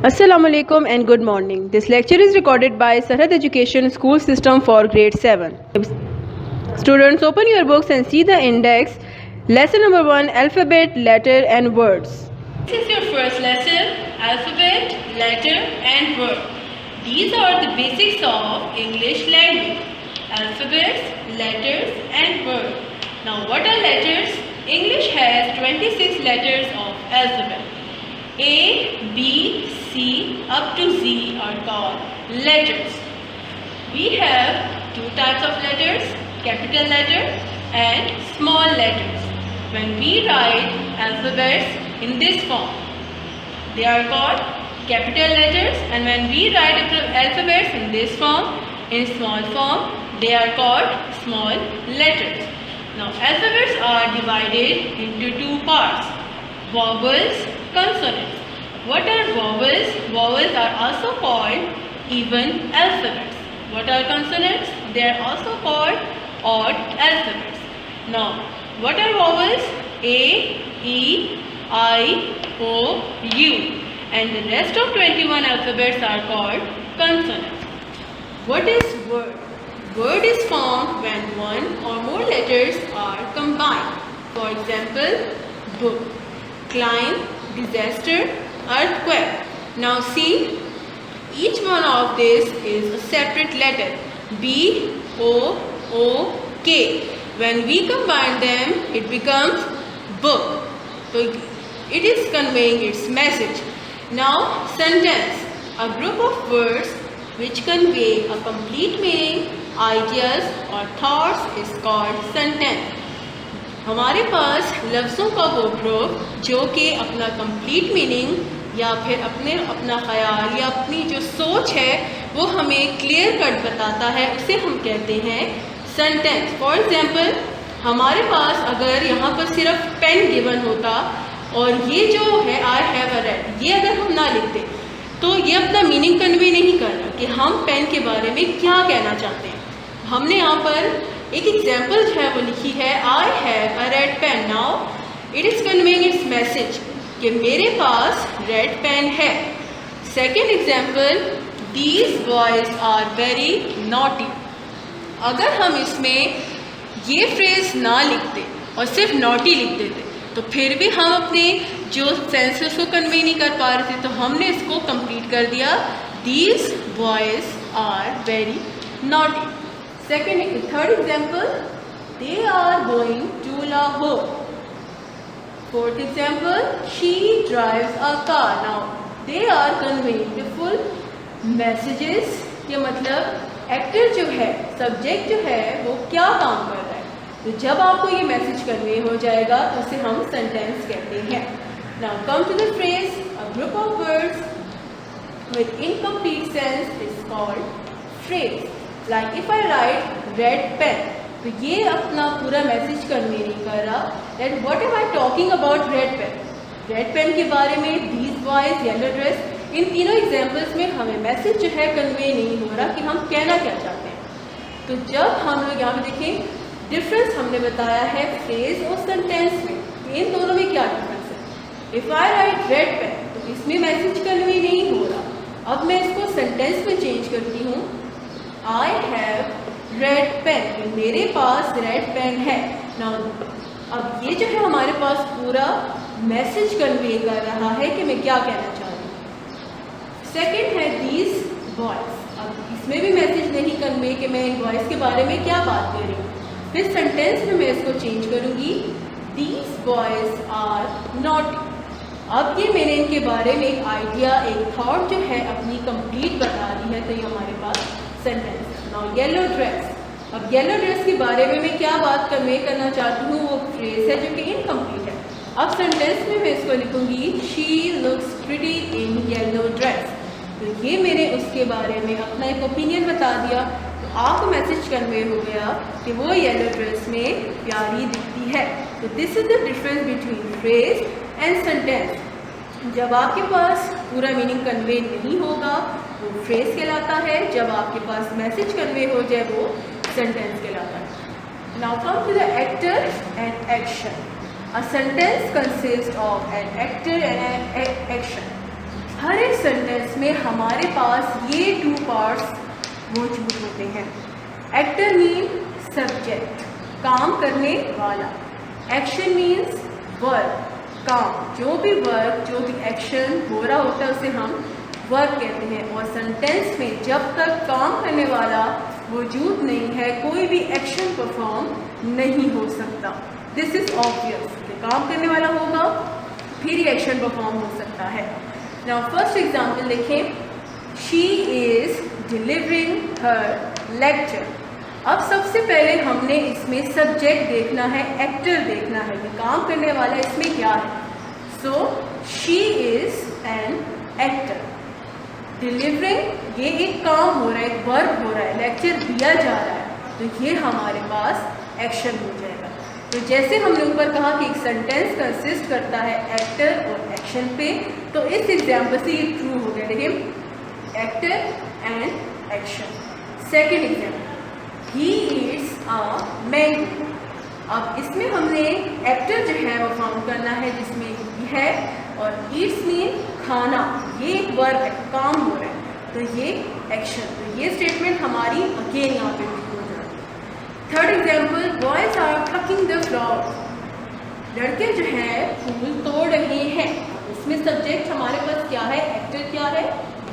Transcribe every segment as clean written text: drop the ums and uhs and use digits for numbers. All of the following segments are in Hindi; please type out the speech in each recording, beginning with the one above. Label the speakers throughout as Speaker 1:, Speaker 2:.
Speaker 1: Assalamu alaikum and good morning. This lecture is recorded by Sarhad Education School System for grade 7. Students, open your books and see the index. Lesson number 1, alphabet, letter and words.
Speaker 2: This is your first lesson, alphabet, letter and word. These are the basics of English language. Alphabets, letters and word. Now what are letters? English has 26 letters of alphabet. A, B, C up to Z are called letters. We have two types of letters, capital letter and small letters. When we write alphabets in this form, they are called capital letters, and when we write alphabets in this form, in small form, they are called small letters. Now alphabets are divided into two parts, vowels, consonants. What are vowels? Vowels are also called even alphabets. What are consonants? They are also called odd alphabets. Now, what are vowels? A, E, I, O, U. And the rest of 21 alphabets are called consonants. What is word? Word is formed when one or more letters are combined. For example, book, climb, disaster, earthquake. Now see, each one of these is a separate letter, B, O, O, K. When we combine them, it becomes book. So it is conveying its message. Now sentence, a group of words which convey a complete meaning, ideas or thoughts is called sentence. हमारे पास लफ्ज़ों का वो ग्रुप जो कि अपना कंप्लीट मीनिंग या फिर अपना ख्याल या अपनी जो सोच है वो हमें क्लियर कट बताता है, उसे हम कहते हैं सेंटेंस. फॉर एग्जांपल, हमारे पास अगर यहाँ पर सिर्फ पेन गिवन होता और ये जो है आई हैव अ रेड, ये अगर हम ना लिखते तो ये अपना मीनिंग कन्वे नहीं कर रहा कि हम पेन के बारे में क्या कहना चाहते हैं. हमने यहाँ पर एक एग्जाम्पल जो है वो लिखी है, I have a red pen. Now it is conveying its message कि मेरे पास रेड पेन है. Second example, these boys are very naughty. अगर हम इसमें ये फ्रेज ना लिखते और सिर्फ नॉटी लिख देते तो फिर भी हम अपने जो सेंसेस को कन्वे नहीं कर पा रहे थे, तो हमने इसको कंप्लीट कर दिया, these boys are very naughty. Third example, they are going to Lahore. Fourth example, she drives a car. Now, they are conveying the full messages. ये मतलब एक्टर जो है, सब्जेक्ट जो है, वो क्या काम कर रहा है. तो जब आपको ये मैसेज कन्वे हो जाएगा तो उसे हम सेंटेंस कहते हैं. Now come to the phrase, a group of words with incomplete sense is called phrase. Like if I write red pen, तो ये अपना पूरा मैसेज कन्वे नहीं कर रहा. That what am I talking about red pen? Red pen के बारे में, these boys, yellow dress, इन तीनों एग्जाम्पल्स में हमें मैसेज जो है कन्वे नहीं हो रहा कि हम कहना क्या चाहते हैं. तो जब हम लोग यहाँ पे देखें, डिफरेंस हमने बताया है फ्रेज और सेंटेंस में. इन दोनों में क्या डिफरेंस है? If I write red pen, तो इसमें मैसेज कन्वे नहीं हो रहा. अब मैं इसको सेंटेंस में चेंज करती हूँ, आई हैव रेड पेन, मेरे पास रेड पेन है. नाउ अब ये जो है हमारे पास पूरा मैसेज कन्वे कर रहा है कि मैं क्या कहना चाह रही हूँ. सेकेंड है दीज बॉयज. अब इसमें भी मैसेज नहीं कन्वे कि मैं इन बॉयज़ के बारे में क्या बात कर रही हूँ. फिर सेंटेंस में मैं इसको चेंज करूँगी, दीज बॉयज आर नॉटी. अब ये मैंने इनके बारे में एक आइडिया, एक थॉट जो है अपनी कंप्लीट बता दी है, तो ये हमारे पास सेंटेंस. Now yellow dress. अब येलो ड्रेस के बारे में मैं क्या बात कन्वे करना चाहती हूँ, वो फ्रेज है जो कि इनकम्प्लीट है. अब सेंटेंस में मैं इसको लिखूँगी, she looks pretty in yellow dress. तो ये मैंने उसके बारे में अपना एक ओपिनियन बता दिया, तो आपको मैसेज कन्वे हो गया कि वो येलो ड्रेस में प्यारी दिखती है. तो this is the difference between phrase and sentence. जब आपके पास पूरा मीनिंग कन्वे नहीं होगा वो फ्रेज कहलाता है, जब आपके पास मैसेज कन्वे हो जाए वो सेंटेंस कहलाता है. Now come to the actor and action. A sentence consists of an actor and an action.
Speaker 1: हर एक सेंटेंस में हमारे पास ये 2 पार्ट्स मौजूद होते हैं। एक्टर मीन सब्जेक्ट, काम करने वाला। एक्शन मीन्स वर्क, काम। जो भी वर्क, जो भी एक्शन हो रहा होता है उसे हम वर्क कहते हैं। और सेंटेंस में जब तक काम करने वाला मौजूद नहीं है, कोई भी एक्शन परफॉर्म नहीं हो सकता। दिस इज ऑब्वियस कि काम करने वाला होगा फिर ही एक्शन परफॉर्म हो सकता है। नाउ फर्स्ट एग्जांपल देखें, she is delivering her lecture. अब सबसे पहले हमने इसमें सब्जेक्ट देखना है, एक्टर देखना है कि काम करने वाला इसमें क्या है। So she is an actor. Delivering, ये एक काम हो रहा है, एक वर्क हो रहा है, लेक्चर दिया जा रहा है, तो ये हमारे पास एक्शन हो जाएगा। तो जैसे हमने ऊपर कहा कि एक सेंटेंस कंसिस्ट करता है एक्टर और एक्शन पे, तो इस एग्जाम्पल से ये ट्रू हो गया। देखिए, actor and action. Second example, he it's a mango. अब इसमें हमने एक्टर जो है वो फाउंड करना है, जिसमें ही है, और ईट्स मीन खाना, ये एक वर्क है, काम हो रहा है, तो ये एक्शन। तो ये स्टेटमेंट हमारी अगेन यहाँ पे हो जाती है। Third example, boys are plucking the flowers. लड़के जो हैं फूल तोड़ रहे हैं। इसमें सब्जेक्ट हमारे पास क्या है, एक्टर क्या है,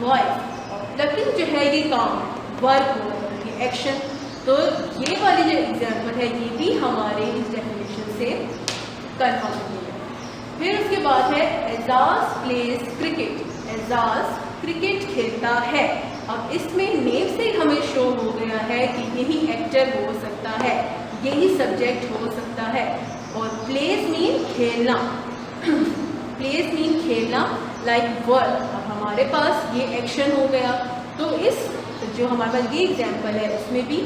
Speaker 1: बॉयज। और प्लकिंग जो है ये काम, वर्क हो रहा है, ये एक्शन। तो ये वाली जो एग्जाम्पल है ये भी हमारे इस डेफिनेशन से कन्फर्म हो गया। फिर उसके बाद है Ejaz plays cricket. Ejaz cricket खेलता है। अब इसमें नेम से हमें शो हो गया है कि यही एक्टर हो सकता है, यही सब्जेक्ट हो सकता है। और प्लेज मीन खेलना। प्लेज मीन खेलना, लाइक वर्क। अब हमारे पास ये एक्शन हो गया। तो इस जो हमारे पास ये एग्जाम्पल है उसमें भी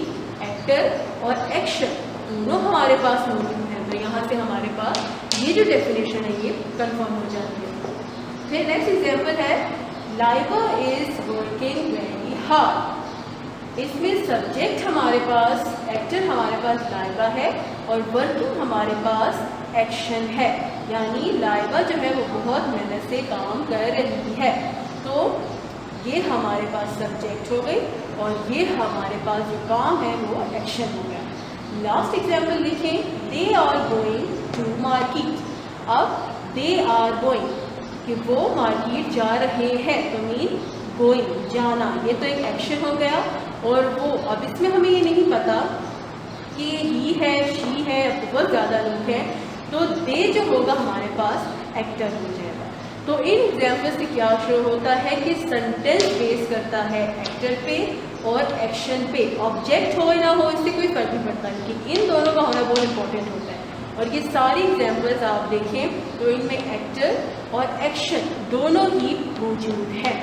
Speaker 1: एक्टर और एक्शन दोनों हमारे पास मौजूद हैं। तो यहाँ से हमारे पास ये जो डेफिनेशन है ये कंफर्म हो जाती है। फिर नेक्स्ट एग्जाम्पल है, Laiba is working very hard. इसमें सब्जेक्ट हमारे पास, एक्टर हमारे पास लाइबा है, और वर्किंग हमारे पास एक्शन है। यानी लाइबा जो है वो बहुत मेहनत से काम कर रही है। तो ये हमारे पास सब्जेक्ट हो गई, और ये हमारे पास जो काम है वो एक्शन हो गया। लास्ट एग्जाम्पल देखें, they are going to market. अब दे आर गोइंग, कि वो मार्केट जा रहे हैं, तो मीन गोइंग, जाना, ये तो एक एक्शन हो गया। और वो, अब इसमें हमें ये नहीं पता कि ही है, शी है, बहुत ज़्यादा लोग हैं, तो दे जो होगा हमारे पास एक्टर हो जाएगा। तो इन एग्जाम्पल से क्या शो होता है कि सेंटेंस बेस करता है एक्टर पे और एक्शन पे। ऑब्जेक्ट हो या ना हो इससे कोई फर्क नहीं पड़ता, लेकिन इन दोनों का होना बहुत इंपॉर्टेंट होता है। और ये सारी एग्जाम्पल्स आप देखें तो इनमें एक्टर और एक्शन दोनों ही मौजूद हैं।